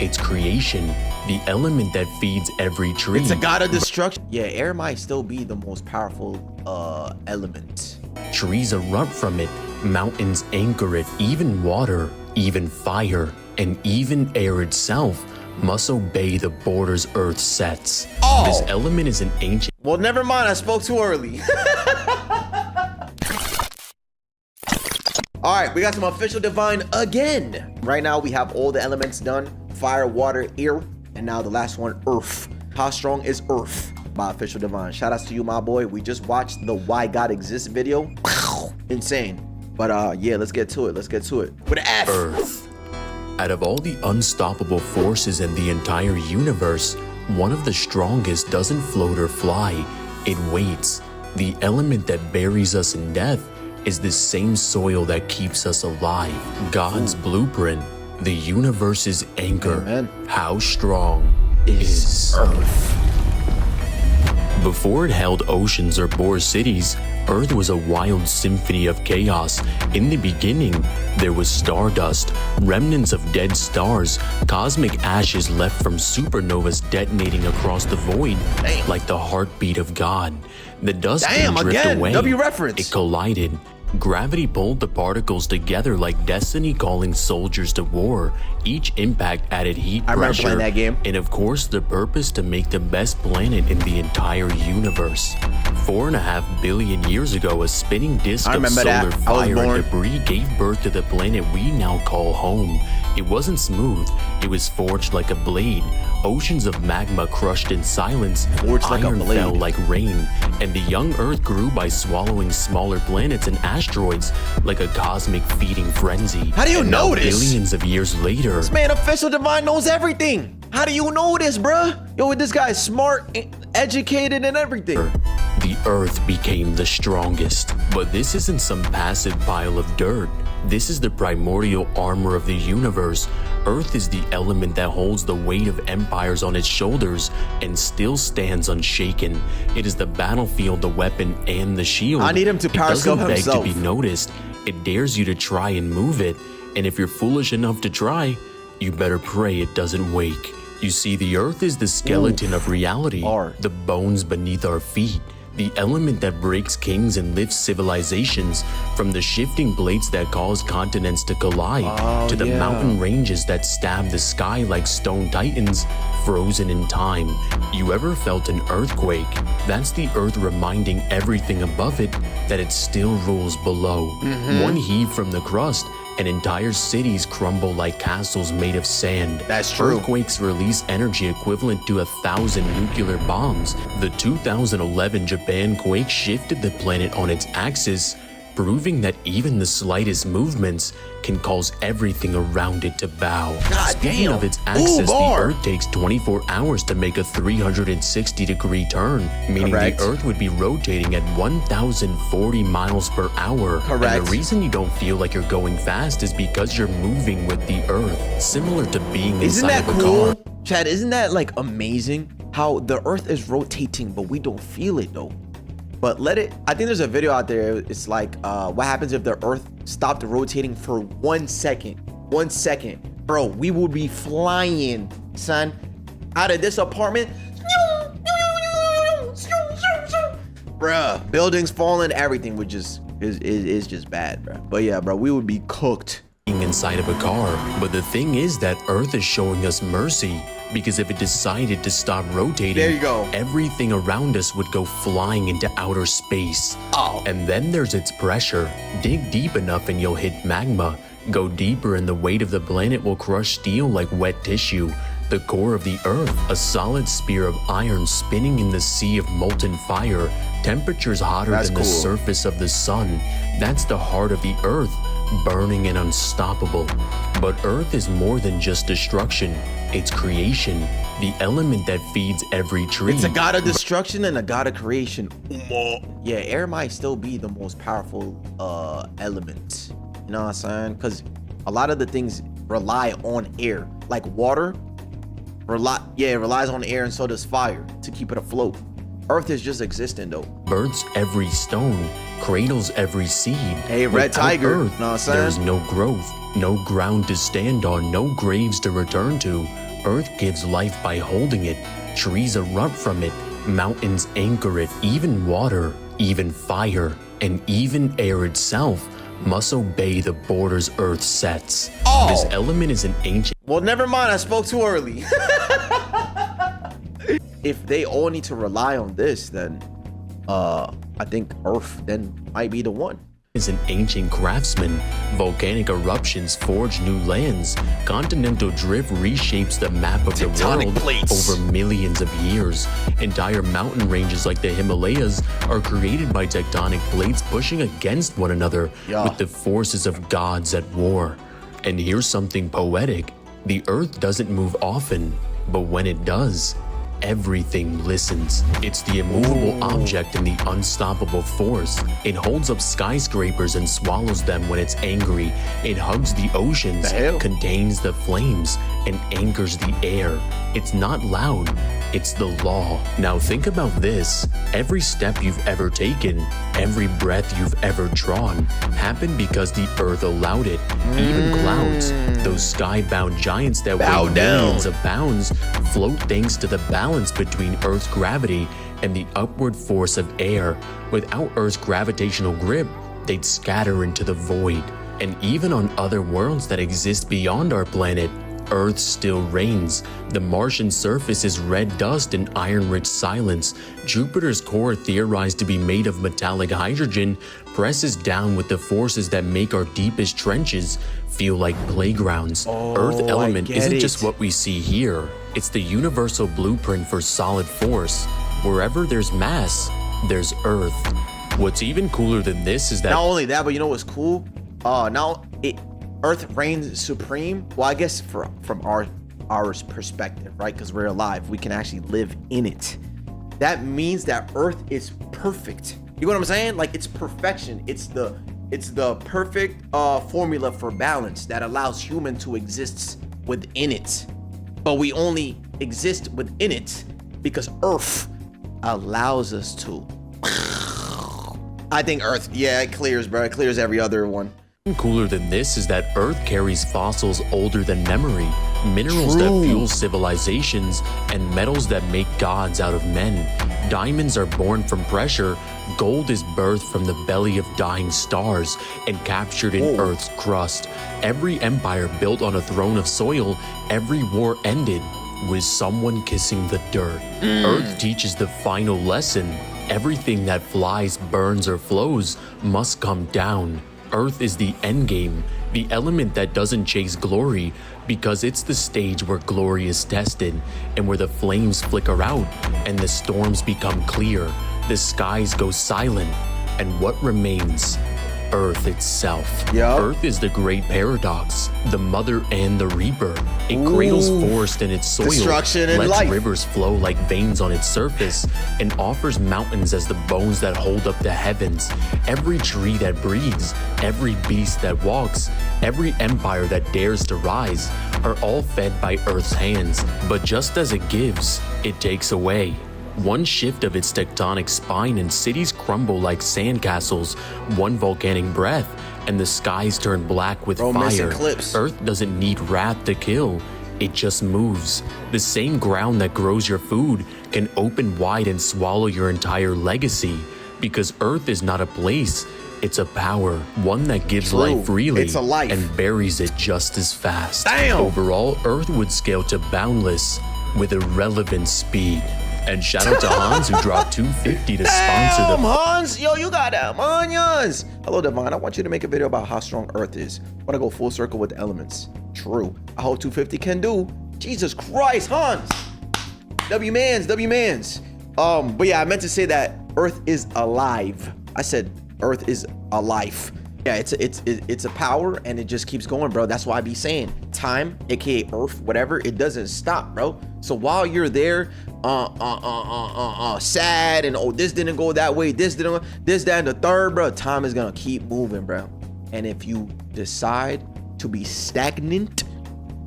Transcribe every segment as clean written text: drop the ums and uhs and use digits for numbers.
its creation, the element that feeds every tree. It's a god of destruction. Yeah, air might still be the most powerful element. Trees erupt from it, mountains anchor it, even water, even fire, and even air itself must obey the borders Earth sets. Oh. This element is an ancient... Well, never mind, I spoke too early. All right, we got some official divine again. Right now, we have all the elements done. Fire, water, air, and now the last one, earth. How strong is earth by official divine? Shout outs to you, my boy. We just watched the Why God Exists video. Insane. But yeah, let's get to it. Let's get to it. With an F. Earth. Out of all the unstoppable forces in the entire universe, one of the strongest doesn't float or fly. It waits. The element that buries us in death is the same soil that keeps us alive. God's blueprint, the universe's anchor. Amen. How strong is Earth? Before it held oceans or bore cities, Earth was a wild symphony of chaos. In the beginning, there was stardust, remnants of dead stars, cosmic ashes left from supernovas detonating across the void, like the heartbeat of God. The dust didn't drift away. W reference. It collided. Gravity pulled the particles together like destiny calling soldiers to war. Each impact added heat I remember pressure, playing that game. and of course the purpose to make the best planet in the entire universe. 4.5 billion years ago, a spinning disk of solar fire and debris gave birth to the planet we now call home. It wasn't smooth, it was forged like a blade. Oceans of magma crushed in silence, iron fell like rain, and the young Earth grew by swallowing smaller planets and asteroids like a cosmic feeding frenzy. How do you know this? Billions of years later, this man, official divine, knows everything. How do you know this, bruh? Yo, this guy is smart, educated, and everything. the Earth became the strongest. But this isn't some passive pile of dirt. This is the primordial armor of the universe. Earth is the element that holds the weight of empires on its shoulders and still stands unshaken. It is the battlefield, the weapon, and the shield. I need him to power scale himself. It doesn't beg to be noticed. It dares you to try and move it. And if you're foolish enough to try, you better pray it doesn't wake. You see, the Earth is the skeleton of reality, the bones beneath our feet, the element that breaks kings and lifts civilizations, from the shifting plates that cause continents to collide, to the mountain ranges that stab the sky like stone titans, frozen in time. You ever felt an earthquake? That's the Earth reminding everything above it that it still rules below. One heave from the crust, and entire cities crumble like castles made of sand. That's true. Earthquakes release energy equivalent to 1,000 nuclear bombs. The 2011 Japan quake shifted the planet on its axis, proving that even the slightest movements can cause everything around it to bow. Speaking of its axis, the Earth takes 24 hours to make a 360-degree turn, meaning the Earth would be rotating at 1,040 miles per hour. And the reason you don't feel like you're going fast is because you're moving with the Earth, similar to being inside of a car. Chad, isn't that like amazing? How the Earth is rotating, but we don't feel it though. But let it, I think there's a video out there. It's like, what happens if the Earth stopped rotating for 1 second? 1 second. Bro, we would be flying, son, out of this apartment. Bruh, buildings falling, everything would just, is just bad, bro. But yeah, bro, we would be cooked. Inside of a car. But the thing is that Earth is showing us mercy, because if it decided to stop rotating, there you go, everything around us would go flying into outer space. And then there's its pressure. Dig deep enough and you'll hit magma. Go deeper and the weight of the planet will crush steel like wet tissue. The core of the Earth, a solid spear of iron spinning in the sea of molten fire, temperatures hotter than the surface of the sun. That's the heart of the Earth, burning and unstoppable. But Earth is more than just destruction. It's creation, the element that feeds every tree. It's a god of destruction and a god of creation. Yeah, air might still be the most powerful element. You know what I'm saying? Because a lot of the things rely on air. Like water, it relies on air, and so does fire to keep it afloat. Earth is just existing though. Births every stone, cradles every seed. Hey, red tiger. Earth, there's no growth, no ground to stand on, no graves to return to. Earth gives life by holding it, trees erupt from it, mountains anchor it, even water, even fire, and even air itself must obey the borders Earth sets. Oh. This element is an ancient... Well, never mind, I spoke too early. If they all need to rely on this, then I think Earth then might be the one. Is an ancient craftsman. Volcanic eruptions forge new lands. Continental drift reshapes the map of Tectonic the world plates. over millions of years. Entire mountain ranges like the Himalayas are created by tectonic plates pushing against one another with the forces of gods at war. And here's something poetic. The earth doesn't move often, but when it does, everything listens. It's the immovable object and the unstoppable force. It holds up skyscrapers and swallows them when it's angry. It hugs the oceans, contains the flames, and anchors the air. It's not loud, it's the law. Now think about this. Every step you've ever taken, every breath you've ever drawn, happened because the earth allowed it. Even clouds, those sky-bound giants that weigh millions of pounds, float thanks to the balance between Earth's gravity and the upward force of air. Without Earth's gravitational grip, they'd scatter into the void. And even on other worlds that exist beyond our planet, Earth still reigns. The Martian surface is red dust and iron-rich silence. Jupiter's core, theorized to be made of metallic hydrogen, presses down with the forces that make our deepest trenches feel like playgrounds. Earth element isn't just what we see here. It's the universal blueprint for solid force. Wherever there's mass, there's Earth. What's even cooler than this is that... Not only that, but you know what's cool? Earth reigns supreme. Well, I guess from our perspective, right? Because we're alive, we can actually live in it. That means that Earth is perfect. You know what I'm saying? Like, it's perfection. It's the perfect formula for balance that allows human to exist within it. But we only exist within it because Earth allows us to. I think Earth, yeah, it clears, bro. It clears every other one. Cooler than this is that Earth carries fossils older than memory, minerals that fuel civilizations, and metals that make gods out of men. Diamonds are born from pressure, gold is birthed from the belly of dying stars and captured in Earth's crust. Every empire built on a throne of soil, every war ended with someone kissing the dirt. Earth teaches the final lesson. Everything that flies, burns, or flows must come down. Earth is the endgame, the element that doesn't chase glory, because it's the stage where glory is tested, and where the flames flicker out, and the storms become clear, the skies go silent, and what remains? Earth itself. Earth is the great paradox, the mother and the reaper. It cradles forest in its soil, lets rivers flow like veins on its surface, and offers mountains as the bones that hold up the heavens. Every tree that breathes, every beast that walks, every empire that dares to rise, are all fed by Earth's hands. But just as it gives, it takes away. One shift of its tectonic spine and cities crumble like sandcastles, one volcanic breath, and the skies turn black with fire. Earth doesn't need wrath to kill, it just moves. The same ground that grows your food can open wide and swallow your entire legacy, because Earth is not a place, it's a power, one that gives life freely and buries it just as fast. Overall, Earth would scale to boundless with irrelevant speed. And shout out to Hans, who dropped $250 to sponsor the... Hans! Yo, you got that, Hans! Hello, Divine. I want you to make a video about how strong Earth is. I want to go full circle with the elements. True. I hope 250 can do. Jesus Christ, Hans! W-mans. But yeah, I meant to say that Earth is alive. I said Earth is alive. Yeah, it's a power, and it just keeps going, bro. That's why I be saying time, aka Earth, whatever, it doesn't stop, bro. So while you're there, sad and this didn't go that way, this, that, and the third, bro, time is gonna keep moving, bro. And if you decide to be stagnant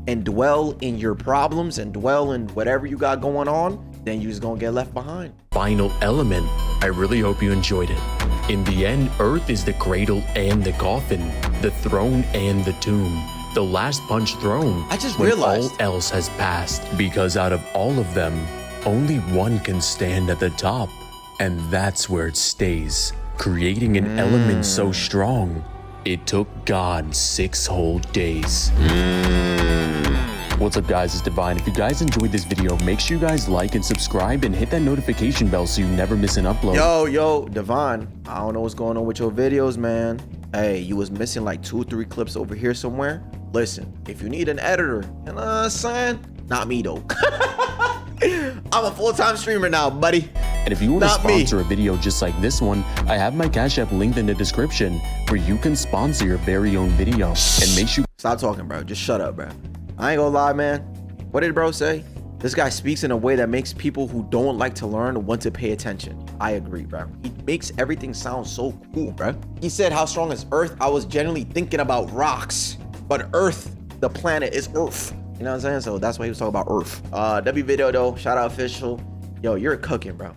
and dwell in your problems and dwell in whatever you got going on, then you're just gonna get left behind. Final element. I really hope you enjoyed it. In the end, Earth is the cradle and the coffin, the throne and the tomb. The last punch thrown. I just when realized. all else has passed. Because out of all of them, only one can stand at the top. And that's where it stays. Creating an element so strong, it took God 6 whole days. What's up, guys? It's Divine. If you guys enjoyed this video, make sure you guys like and subscribe and hit that notification bell so you never miss an upload. Yo, Divine. I don't know what's going on with your videos, man. Hey, you was missing like 2 or 3 clips over here somewhere. Listen, if you need an editor, you know what I'm saying? Not me, though. I'm a full-time streamer now, buddy. And if you want to sponsor a video just like this one, I have my Cash App linked in the description where you can sponsor your very own video. And make sure... Stop talking, bro. Just shut up, bro. I ain't gonna lie, man. What did bro say? This guy speaks in a way that makes people who don't like to learn want to pay attention. I agree, bro. He makes everything sound so cool, bro. He said, how strong is Earth? I was generally thinking about rocks, but Earth, the planet, is Earth. You know what I'm saying? So that's why he was talking about Earth. W video though, shout out official. Yo, you're cooking, bro.